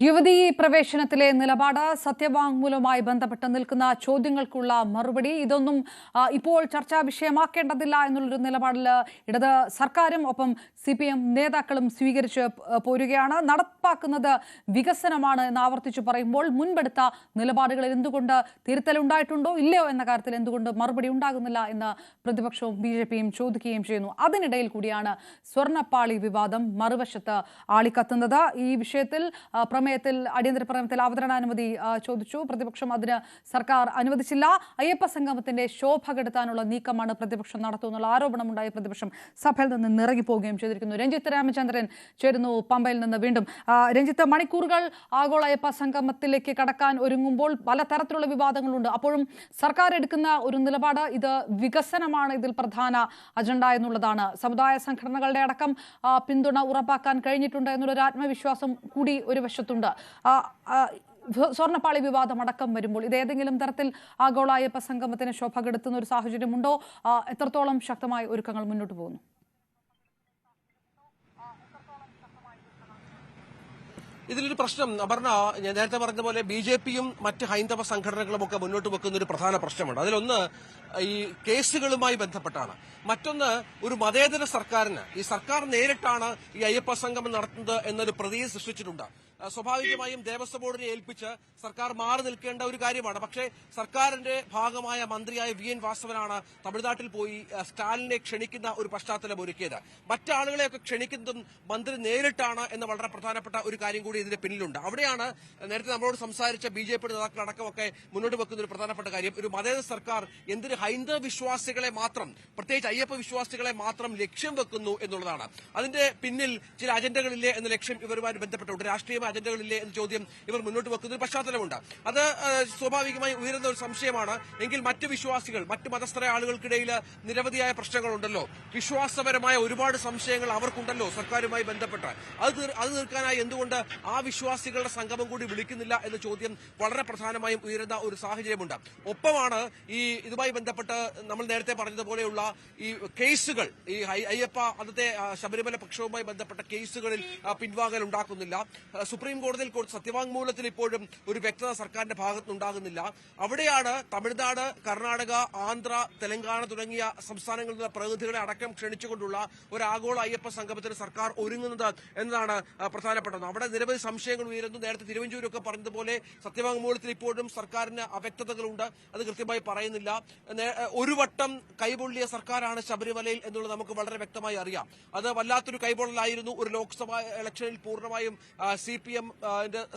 യുവതീ പ്രവേശനത്തിലെ നിലപാട് സത്യവാങ്മൂലവുമായി ബന്ധപ്പെട്ട് നിൽക്കുന്ന ചോദ്യങ്ങൾക്കുള്ള മറുപടി ഇതൊന്നും ഇപ്പോൾ ചർച്ചാ വിഷയമാക്കേണ്ടതില്ല എന്നുള്ളൊരു നിലപാടിൽ ഇടത് സർക്കാരും ഒപ്പം CPM നേതാക്കളും സ്വീകരിച്ച് പോരുകയാണ്. നടപ്പാക്കുന്നത് വികസനമാണ് എന്ന് ആവർത്തിച്ചു പറയുമ്പോൾ മുൻപെടുത്ത നിലപാടുകളിൽ എന്തുകൊണ്ട് തിരുത്തലുണ്ടായിട്ടുണ്ടോ ഇല്ലയോ എന്ന കാര്യത്തിൽ എന്തുകൊണ്ട് മറുപടി ഉണ്ടാകുന്നില്ല എന്ന് പ്രതിപക്ഷവും BJPയും ചോദിക്കുകയും ചെയ്യുന്നു. അതിനിടയിൽ കൂടിയാണ് സ്വർണ്ണപ്പാളി വിവാദം മറുവശത്ത് ആളിക്കത്തുന്നത്. ഈ വിഷയത്തിൽ അടിയന്തര പ്രമേയത്തിൽ അവതരണാനുമതി ചോദിച്ചു. പ്രതിപക്ഷം അതിന് സർക്കാർ അനുവദിച്ചില്ല. അയ്യപ്പ സംഗമത്തിന്റെ ശോഭ കെടുത്താനുള്ള നീക്കമാണ് പ്രതിപക്ഷം നടത്തുന്നുള്ള ആരോപണമുണ്ടായി. പ്രതിപക്ഷം സഭയിൽ നിന്ന് ഇറങ്ങിപ്പോവുകയും ചെയ്തിരിക്കുന്നു. രഞ്ജിത്ത് രാമചന്ദ്രൻ ചേരുന്നു പമ്പയിൽ നിന്ന്. വീണ്ടും രഞ്ജിത്ത്, മണിക്കൂറുകൾ ആഗോള അയ്യപ്പ സംഗമത്തിലേക്ക് കടക്കാൻ ഒരുങ്ങുമ്പോൾ പലതരത്തിലുള്ള വിവാദങ്ങളുണ്ട്. അപ്പോഴും സർക്കാർ എടുക്കുന്ന ഒരു നിലപാട് ഇത് വികസനമാണ് ഇതിൽ പ്രധാന അജണ്ട എന്നുള്ളതാണ്. സമുദായ സംഘടനകളുടെ അടക്കം പിന്തുണ ഉറപ്പാക്കാൻ കഴിഞ്ഞിട്ടുണ്ട് എന്നുള്ളൊരു ആത്മവിശ്വാസം കൂടി ഒരു വശത്തുണ്ട്. സ്വർണ്ണപ്പാളി വിവാദം അടക്കം വരുമ്പോൾ ഇത് ഏതെങ്കിലും തരത്തിൽ ആഗോള അയ്യപ്പ സംഗമത്തിന് ശോഭ കെടുത്തുന്ന ഒരു സാഹചര്യമുണ്ടോ? എത്രത്തോളം ശക്തമായ ഒരുക്കങ്ങൾ മുന്നോട്ട് പോകുന്നു? ഇതിലൊരു പ്രശ്നം അപർണ, ഞാൻ നേരത്തെ പറഞ്ഞ പോലെ BJPയും മറ്റ് ഹൈന്ദവ സംഘടനകളും ഒക്കെ മുന്നോട്ട് വെക്കുന്ന ഒരു പ്രധാന പ്രശ്നമുണ്ട്. അതിലൊന്ന് ഈ കേസുകളുമായി ബന്ധപ്പെട്ടാണ്. മറ്റൊന്ന് ഒരു മതേതര സർക്കാരിന് ഈ സർക്കാർ നേരിട്ടാണ് ഈ അയ്യപ്പ സംഗമം നടത്തുന്നത് എന്നൊരു പ്രതീതി സൃഷ്ടിച്ചിട്ടുണ്ട്. സ്വാഭാവികമായും ദേവസ്വം ബോർഡിനെ ഏൽപ്പിച്ച് സർക്കാർ മാറി നിൽക്കേണ്ട ഒരു കാര്യമാണ്. പക്ഷേ സർക്കാരിന്റെ ഭാഗമായ മന്ത്രിയായ VN വാസവനാണ് തമിഴ്നാട്ടിൽ പോയി സ്റ്റാലിനെ ക്ഷണിക്കുന്ന ഒരു പശ്ചാത്തലം ഒരുക്കിയത്. മറ്റാളുകളെയൊക്കെ ക്ഷണിക്കുന്നതും മന്ത്രി നേരിട്ടാണ് എന്ന വളരെ പ്രധാനപ്പെട്ട ഒരു കാര്യം കൂടി ഇതിന്റെ പിന്നിലുണ്ട്. അവിടെയാണ് നേരത്തെ നമ്മളോട് സംസാരിച്ച BJP നേതാക്കളടക്കമൊക്കെ മുന്നോട്ട് വെക്കുന്ന ഒരു പ്രധാനപ്പെട്ട കാര്യം. ഒരു മതേതര സർക്കാർ എന്തൊരു ഹൈന്ദവ വിശ്വാസികളെ മാത്രം, പ്രത്യേകിച്ച് അയ്യപ്പ വിശ്വാസികളെ മാത്രം ലക്ഷ്യം വെക്കുന്നു എന്നുള്ളതാണ്. അതിന്റെ പിന്നിൽ ചില അജണ്ടകളില്ലേ എന്ന ലക്ഷ്യം ഇവരുമായി ബന്ധപ്പെട്ടുണ്ട്. രാഷ്ട്രീയ അജണ്ടകളില്ലേ എന്ന ചോദ്യം ഇവർ മുന്നോട്ട് വെക്കുന്ന ഒരു പശ്ചാത്തലമുണ്ട്. അത് സ്വാഭാവികമായി ഉയരുന്ന ഒരു സംശയമാണ്. എങ്കിൽ മറ്റ് വിശ്വാസികൾ, മറ്റ് മതസ്ഥരായ ആളുകൾക്കിടയിൽ നിരവധിയായ പ്രശ്നങ്ങളുണ്ടല്ലോ, വിശ്വാസപരമായ ഒരുപാട് സംശയങ്ങൾ അവർക്കുണ്ടല്ലോ സർക്കാരുമായി ബന്ധപ്പെട്ട്. അത് തീർക്കാനായി എന്തുകൊണ്ട് ആ വിശ്വാസികളുടെ സംഗമം കൂടി വിളിക്കുന്നില്ല എന്ന ചോദ്യം വളരെ പ്രധാനമായും ഉയരുന്ന ഒരു സാഹചര്യമുണ്ട്. ഒപ്പമാണ് ഈ ഇതുമായി ബന്ധപ്പെട്ട് നമ്മൾ നേരത്തെ പറഞ്ഞതുപോലെയുള്ള ഈ കേസുകൾ, ഈ അയ്യപ്പ അന്നത്തെ ശബരിമല പക്ഷവുമായി ബന്ധപ്പെട്ട കേസുകളിൽ പിൻവാങ്ങൽ ഉണ്ടാക്കുന്നില്ല. സുപ്രീം കോടതിയിൽ സത്യവാങ്മൂലത്തിൽ ഇപ്പോഴും ഒരു വ്യക്തത സർക്കാരിന്റെ ഭാഗത്തുനിന്നുണ്ടാകുന്നില്ല. അവിടെയാണ് തമിഴ്നാട്, കർണാടക, ആന്ധ്ര, തെലങ്കാന തുടങ്ങിയ സംസ്ഥാനങ്ങളിൽ നിന്നുള്ള പ്രതിനിധികളെ അടക്കം ക്ഷണിച്ചുകൊണ്ടുള്ള ഒരു ആഗോള അയ്യപ്പ സംഗമത്തിന് സർക്കാർ ഒരുങ്ങുന്നത് എന്നതാണ് പ്രധാനപ്പെട്ടത്. അവിടെ നിരവധി സംശയങ്ങൾ ഉയരുന്നു. നേരത്തെ തിരുവഞ്ചൂരൊക്കെ പറഞ്ഞതുപോലെ സത്യവാങ്മൂലത്തിൽ ഇപ്പോഴും സർക്കാരിന് അവ്യക്തതകളുണ്ട്. അത് കൃത്യമായി പറയുന്നില്ല. ഒരു വട്ടം കൈപൊള്ളിയ സർക്കാരാണ് ശബരിമലയിൽ എന്നുള്ളത് നമുക്ക് വളരെ വ്യക്തമായി അറിയാം. അത് വല്ലാത്തൊരു കൈപൊള്ളലായിരുന്നു. ഒരു ലോക്സഭാ ഇലക്ഷനിൽ പൂർണ്ണമായും CPM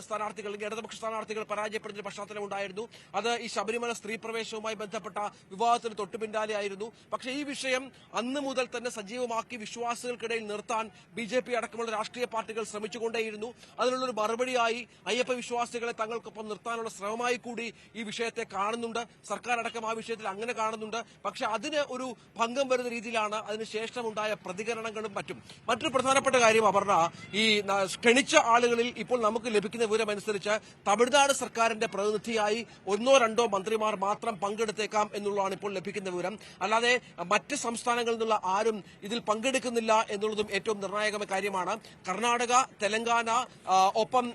സ്ഥാനാർത്ഥികൾ, ഇടതുപക്ഷ സ്ഥാനാർത്ഥികൾ പരാജയപ്പെടുന്ന പശ്ചാത്തലം ഉണ്ടായിരുന്നു. അത് ഈ ശബരിമല സ്ത്രീ പ്രവേശവുമായി ബന്ധപ്പെട്ട വിവാദത്തിന് തൊട്ടു പിന്നാലെയായിരുന്നു. പക്ഷേ ഈ വിഷയം അന്ന് മുതൽ തന്നെ സജീവമാക്കി വിശ്വാസികൾക്കിടയിൽ നിർത്താൻ BJP അടക്കമുള്ള രാഷ്ട്രീയ പാർട്ടികൾ ശ്രമിച്ചുകൊണ്ടേയിരുന്നു. അതിനുള്ളൊരു മറുപടിയായി അയ്യപ്പ വിശ്വാസികളെ തങ്ങൾക്കൊപ്പം നിർത്താനുള്ള ശ്രമമായി കൂടി ഈ വിഷയത്തെ കാണുന്നുണ്ട്. സർക്കാർ അടക്കം ആ വിഷയത്തിൽ അങ്ങനെ കാണുന്നുണ്ട്. പക്ഷെ അതിന് ഒരു ഭംഗം വരുന്ന രീതിയിലാണ് അതിനുശേഷമുണ്ടായ പ്രതികരണങ്ങളും മറ്റും. മറ്റൊരു പ്രധാനപ്പെട്ട കാര്യം അപർണ, ഈ ക്ഷണിച്ച ആളുകളിൽ ഇപ്പോൾ നമുക്ക് ലഭിക്കുന്ന വിവരമനുസരിച്ച് തമിഴ്നാട് സർക്കാരിന്റെ പ്രതിനിധിയായി 1-2 മന്ത്രിമാർ മാത്രം പങ്കെടുത്തേക്കാം എന്നുള്ളതാണ് ഇപ്പോൾ ലഭിക്കുന്ന വിവരം. അല്ലാതെ മറ്റ് സംസ്ഥാനങ്ങളിൽ നിന്നുള്ള ആരും ഇതിൽ പങ്കെടുക്കുന്നില്ല എന്നുള്ളതും ഏറ്റവും നിർണായകമായ കാര്യമാണ്. കർണാടക, തെലങ്കാന, ഒപ്പം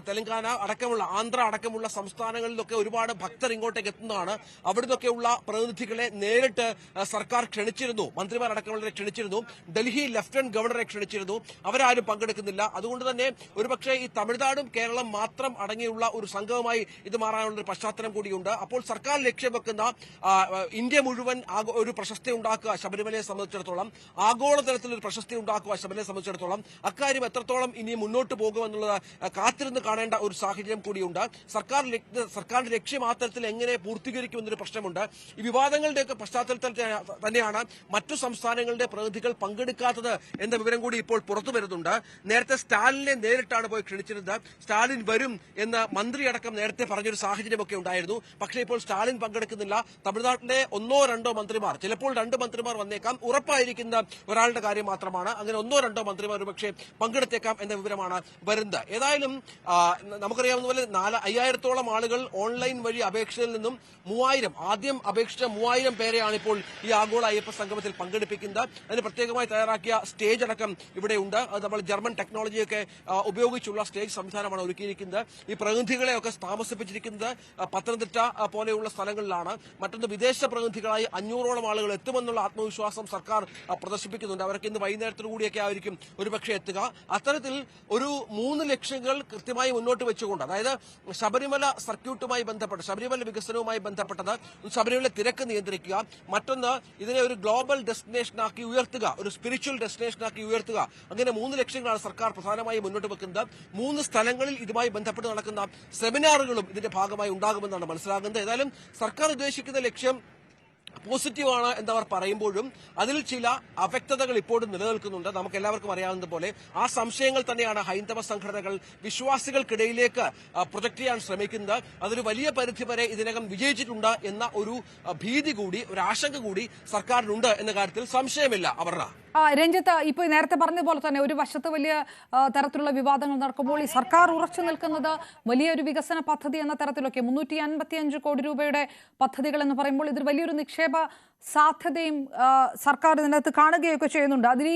തെലങ്കാന അടക്കമുള്ള, ആന്ധ്ര അടക്കമുള്ള സംസ്ഥാനങ്ങളിലൊക്കെ ഒരുപാട് ഭക്തർ ഇങ്ങോട്ടേക്ക് എത്തുന്നതാണ്. അവിടുന്നൊക്കെയുള്ള പ്രതിനിധികളെ നേരിട്ട് സർക്കാർ ക്ഷണിച്ചിരുന്നു. മന്ത്രിമാർ അടക്കമുള്ളവരെ ക്ഷണിച്ചിരുന്നു. ഡൽഹി ലഫ്റ്റനന്റ് ഗവർണറെ ക്ഷണിച്ചിരുന്നു. അവരാരും പങ്കെടുക്കുന്നില്ല. അതുകൊണ്ട് തന്നെ ഒരുപക്ഷെ ഈ തമിഴ്നാടും കേരളം മാത്രം അടങ്ങിയുള്ള ഒരു സംഘവുമായി ഇത് മാറാനുള്ള ഒരു പശ്ചാത്തലം കൂടിയുണ്ട്. അപ്പോൾ സർക്കാർ ലക്ഷ്യം വെക്കുന്ന ഇന്ത്യ മുഴുവൻ ഒരു പ്രശസ്തി ഉണ്ടാക്കുക ശബരിമലയെ സംബന്ധിച്ചിടത്തോളം, ആഗോളതലത്തിൽ ഒരു പ്രശസ്തി ഉണ്ടാക്കുക ശബരിമലയെ സംബന്ധിച്ചിടത്തോളം, അക്കാര്യം എത്രത്തോളം ഇനി മുന്നോട്ട് പോകുമെന്നുള്ളത് കാത്തിരുന്ന് കാണേണ്ട ഒരു സാഹചര്യം കൂടിയുണ്ട്. സർക്കാരിന്റെ ലക്ഷ്യം ആ തരത്തിൽ എങ്ങനെ പൂർത്തീകരിക്കുമെന്നൊരു പ്രശ്നമുണ്ട്. ഈ വിവാദങ്ങളുടെയൊക്കെ പശ്ചാത്തലത്തിൽ തന്നെയാണ് മറ്റു സംസ്ഥാനങ്ങളുടെ പ്രതിനിധികൾ പങ്കെടുക്കാത്തത് എന്ന വിവരം കൂടി ഇപ്പോൾ പുറത്തു വരുന്നുണ്ട്. നേരത്തെ സ്റ്റാലിനെ നേരിട്ടാണ് പോയി ക്ഷണിച്ചിരുന്നത്. സ്റ്റാലിൻ വരും എന്ന് മന്ത്രിയടക്കം നേരത്തെ പറഞ്ഞൊരു സാഹചര്യമൊക്കെ ഉണ്ടായിരുന്നു. പക്ഷേ ഇപ്പോൾ സ്റ്റാലിൻ പങ്കെടുക്കുന്നില്ല. തമിഴ്നാട്ടിലെ 1-2 മന്ത്രിമാർ, ചിലപ്പോൾ 2 മന്ത്രിമാർ വന്നേക്കാം, ഉറപ്പായിരിക്കുന്ന ഒരാളുടെ കാര്യം മാത്രമാണ്. അങ്ങനെ 1-2 മന്ത്രിമാർ ഒരുപക്ഷെ പങ്കെടുത്തേക്കാം എന്ന വിവരമാണ് വരുന്നത്. ഏതായാലും നമുക്കറിയാവുന്ന പോലെ 5000-ഓളം ആളുകൾ ഓൺലൈൻ വഴി അപേക്ഷയിൽ നിന്നും 3000 ആദ്യം അപേക്ഷിച്ച 3000 പേരെയാണ് ഇപ്പോൾ ഈ ആഗോള അയ്യപ്പ സംഗമത്തിൽ പങ്കെടുപ്പിക്കുന്നത്. അതിന് പ്രത്യേകമായി തയ്യാറാക്കിയ സ്റ്റേജ് അടക്കം ഇവിടെയുണ്ട്. അത് നമ്മൾ ജർമ്മൻ ടെക്നോളജിയൊക്കെ ഉപയോഗിച്ചുള്ള സ്റ്റേജ് സംവിധാനമാണ് ഒരുക്കിയിരിക്കുന്നത്. ഈ പ്രതിനിധികളെയൊക്കെ താമസിപ്പിച്ചിരിക്കുന്നത് പത്തനംതിട്ട പോലെയുള്ള സ്ഥലങ്ങളിലാണ്. മറ്റൊന്ന് വിദേശ പ്രതിനിധികളായി 500ഓളം ആളുകൾ എത്തുമെന്നുള്ള ആത്മവിശ്വാസം സർക്കാർ പ്രദർശിപ്പിക്കുന്നുണ്ട്. അവർക്ക് ഇന്ന് വൈകുന്നേരത്തോടു കൂടിയൊക്കെ ആയിരിക്കും ഒരുപക്ഷെ എത്തുക. അത്തരത്തിൽ ഒരു 3 ലക്ഷ്യങ്ങൾ കൃത്യമായി മുന്നോട്ട് വെച്ചുകൊണ്ട്, അതായത് ശബരിമല സർക്യൂട്ടുമായി ബന്ധപ്പെട്ട്, ശബരിമല വികസനവുമായി ബന്ധപ്പെട്ടത് ശബരിമല തിരക്ക് നിയന്ത്രിക്കുക, മറ്റൊന്ന് ഇതിനെ ഒരു ഗ്ലോബൽ ഡെസ്റ്റിനേഷനാക്കി ഉയർത്തുക, ഒരു സ്പിരിച്വൽ ഡെസ്റ്റിനേഷനാക്കി ഉയർത്തുക. അങ്ങനെ 3 ലക്ഷ്യങ്ങളാണ് സർക്കാർ പ്രധാനമായും മുന്നോട്ട് വെക്കുന്നത്. 3 സ്ഥലങ്ങളിൽ ഇതുമായി ബന്ധപ്പെട്ട് നടക്കുന്ന സെമിനാറുകളും ഇതിന്റെ ഭാഗമായി ഉണ്ടാകുമെന്നാണ് മനസ്സിലാകുന്നത്. ഏതായാലും സർക്കാർ ഉദ്ദേശിക്കുന്ന ലക്ഷ്യം പോസിറ്റീവാണ് എന്നവർ പറയുമ്പോഴും അതിൽ ചില അവ്യക്തതകൾ ഇപ്പോഴും നിലനിൽക്കുന്നുണ്ട്. നമുക്ക് എല്ലാവർക്കും അറിയാവുന്ന പോലെ ആ സംശയങ്ങൾ തന്നെയാണ് ഹൈന്ദവ സംഘടനകൾ വിശ്വാസികൾക്കിടയിലേക്ക് പ്രൊജക്ട് ചെയ്യാൻ ശ്രമിക്കുന്നത്. അതൊരു വലിയ പരിധിവരെ ഇതിനകം വിജയിച്ചിട്ടുണ്ട് എന്ന ഒരു ഭീതി കൂടി, ഒരു ആശങ്ക കൂടി സർക്കാരിനുണ്ട് എന്ന കാര്യത്തിൽ സംശയമില്ല. അപർണ, രഞ്ജിത്ത്, ഇപ്പോൾ നേരത്തെ പറഞ്ഞതുപോലെ തന്നെ ഒരു വശത്ത് വലിയ തരത്തിലുള്ള വിവാദങ്ങൾ നടക്കുമ്പോൾ ഈ സർക്കാർ ഉറച്ചു നിൽക്കുന്നത് വലിയൊരു വികസന പദ്ധതി എന്ന തരത്തിലൊക്കെ 355 കോടി രൂപയുടെ പദ്ധതികൾ എന്ന് പറയുമ്പോൾ ഇതിൽ വലിയൊരു നിക്ഷേപ സാധ്യതയും സർക്കാർ ഇതിനകത്ത് കാണുകയൊക്കെ ചെയ്യുന്നുണ്ട്. അതിൽ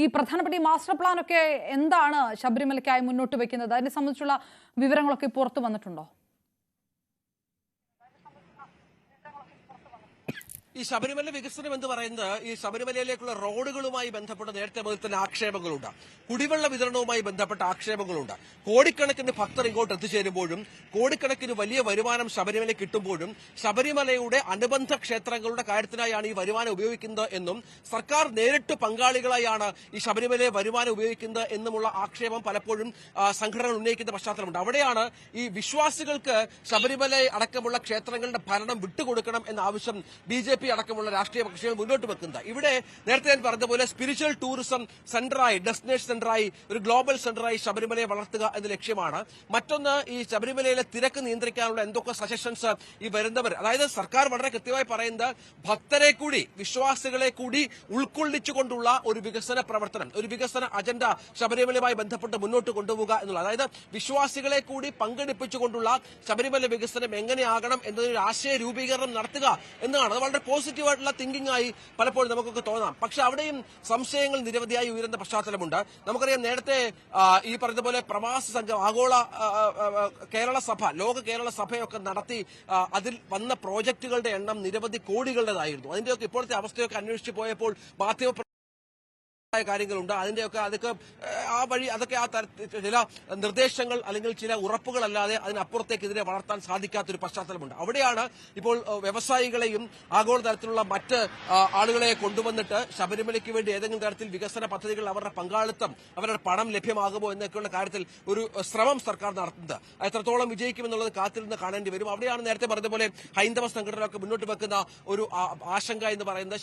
ഈ പ്രധാനപ്പെട്ട ഈ മാസ്റ്റർ പ്ലാനൊക്കെ എന്താണ് ശബരിമലയ്ക്കായി മുന്നോട്ട് വെക്കുന്നത്? അതിനെ സംബന്ധിച്ചുള്ള വിവരങ്ങളൊക്കെ പുറത്തു വന്നിട്ടുണ്ടോ? ഈ ശബരിമല വികസനം എന്ന് പറയുന്നത് ഈ ശബരിമലയിലേക്കുള്ള റോഡുകളുമായി ബന്ധപ്പെട്ട നേരത്തെ മുതൽ തന്നെ ആക്ഷേപങ്ങളുണ്ട്. കുടിവെള്ള വിതരണവുമായി ബന്ധപ്പെട്ട ആക്ഷേപങ്ങളുണ്ട്. കോടിക്കണക്കിന് ഭക്തർ ഇങ്ങോട്ട് എത്തിച്ചേരുമ്പോഴും കോടിക്കണക്കിന് വലിയ വരുമാനം ശബരിമല കിട്ടുമ്പോഴും ശബരിമലയുടെ അനുബന്ധ ക്ഷേത്രങ്ങളുടെ കാര്യത്തിനായാണ് ഈ വരുമാനം ഉപയോഗിക്കുന്നത് എന്നും സർക്കാർ നേരിട്ട് പങ്കാളികളായാണ് ഈ ശബരിമലയെ വരുമാനം ഉപയോഗിക്കുന്നത് എന്നുമുള്ള ആക്ഷേപം പലപ്പോഴും സംഘടനകൾ ഉന്നയിക്കുന്ന പശ്ചാത്തലമുണ്ട്. അവിടെയാണ് ഈ വിശ്വാസികൾക്ക് ശബരിമല അടക്കമുള്ള ക്ഷേത്രങ്ങളുടെ ഭരണം വിട്ടുകൊടുക്കണം എന്ന ആവശ്യം BJP അടക്കമുള്ള രാഷ്ട്രീയ കക്ഷികൾ മുന്നോട്ട് വെക്കുന്നത്. ഇവിടെ നേരത്തെ ഞാൻ പറഞ്ഞ പോലെ സ്പിരിച്വൽ ടൂറിസം സെന്ററായി, ഡെസ്റ്റിനേഷൻ സെന്ററായി, ഒരു ഗ്ലോബൽ സെന്ററായി ശബരിമലയെ വളർത്തുക എന്ന ലക്ഷ്യമാണ്. മറ്റൊന്ന്, ഈ ശബരിമലയിലെ തിരക്ക് നിയന്ത്രിക്കാനുള്ള എന്തൊക്കെ സജഷൻസ് ഈ വരുന്നവർ, അതായത് സർക്കാർ വളരെ കൃത്യമായി പറയുന്നത് ഭക്തരെ കൂടി, വിശ്വാസികളെ കൂടി ഉൾക്കൊള്ളിച്ചുകൊണ്ടുള്ള ഒരു വികസന പ്രവർത്തനം, ഒരു വികസന അജണ്ട ശബരിമലയുമായി ബന്ധപ്പെട്ട് മുന്നോട്ട് കൊണ്ടുപോകുക എന്നുള്ളത്. അതായത് വിശ്വാസികളെ കൂടി പങ്കെടുപ്പിച്ചുകൊണ്ടുള്ള ശബരിമല വികസനം എങ്ങനെയാകണം എന്നൊരു ആശയ രൂപീകരണം നടത്തുക എന്നതാണ്. അത് വളരെ പോസിറ്റീവായിട്ടുള്ള തിങ്കിംഗ് ആയി പലപ്പോഴും നമുക്കൊക്കെ തോന്നാം. പക്ഷെ അവിടെയും സംശയങ്ങൾ നിരവധിയായി ഉയരുന്ന പശ്ചാത്തലമുണ്ട്. നമുക്കറിയാം, നേരത്തെ ഈ പറഞ്ഞതുപോലെ പ്രവാസി സംഘം, ആഗോള കേരള സഭ, ലോക കേരള സഭയൊക്കെ നടത്തി അതിൽ വന്ന പ്രോജക്റ്റുകളുടെ എണ്ണം നിരവധി കോടികളുടേതായിരുന്നു. അതിന്റെയൊക്കെ ഇപ്പോഴത്തെ അവസ്ഥയൊക്കെ അന്വേഷിച്ച് പോയപ്പോൾ മാധ്യമ കാര്യങ്ങളുണ്ട്. അതൊക്കെ ആ വഴി, അതൊക്കെ ആ ചില നിർദ്ദേശങ്ങൾ അല്ലെങ്കിൽ ചില ഉറപ്പുകളല്ലാതെ അതിനപ്പുറത്തേക്ക് ഇതിനെ വളർത്താൻ സാധിക്കാത്തൊരു പശ്ചാത്തലമുണ്ട്. അവിടെയാണ് ഇപ്പോൾ വ്യവസായികളെയും ആഗോള തരത്തിലുള്ള മറ്റ് ആളുകളെ കൊണ്ടുവന്നിട്ട് ശബരിമലയ്ക്ക് വേണ്ടി ഏതെങ്കിലും തരത്തിൽ വികസന പദ്ധതികൾ അവരുടെ പങ്കാളിത്തം, അവരുടെ പണം ലഭ്യമാകുമോ എന്നൊക്കെയുള്ള കാര്യത്തിൽ ഒരു ശ്രമം സർക്കാർ നടത്തുന്നത്. എത്രത്തോളം വിജയിക്കുമെന്നുള്ളത് കാത്തിരുന്ന് കാണേണ്ടി വരും. അവിടെയാണ് നേരത്തെ പറഞ്ഞ പോലെ ഹൈന്ദവ സംഘടനകളൊക്കെ മുന്നോട്ട് വെക്കുന്ന ഒരു ആശങ്ക എന്ന് പറയുന്നത്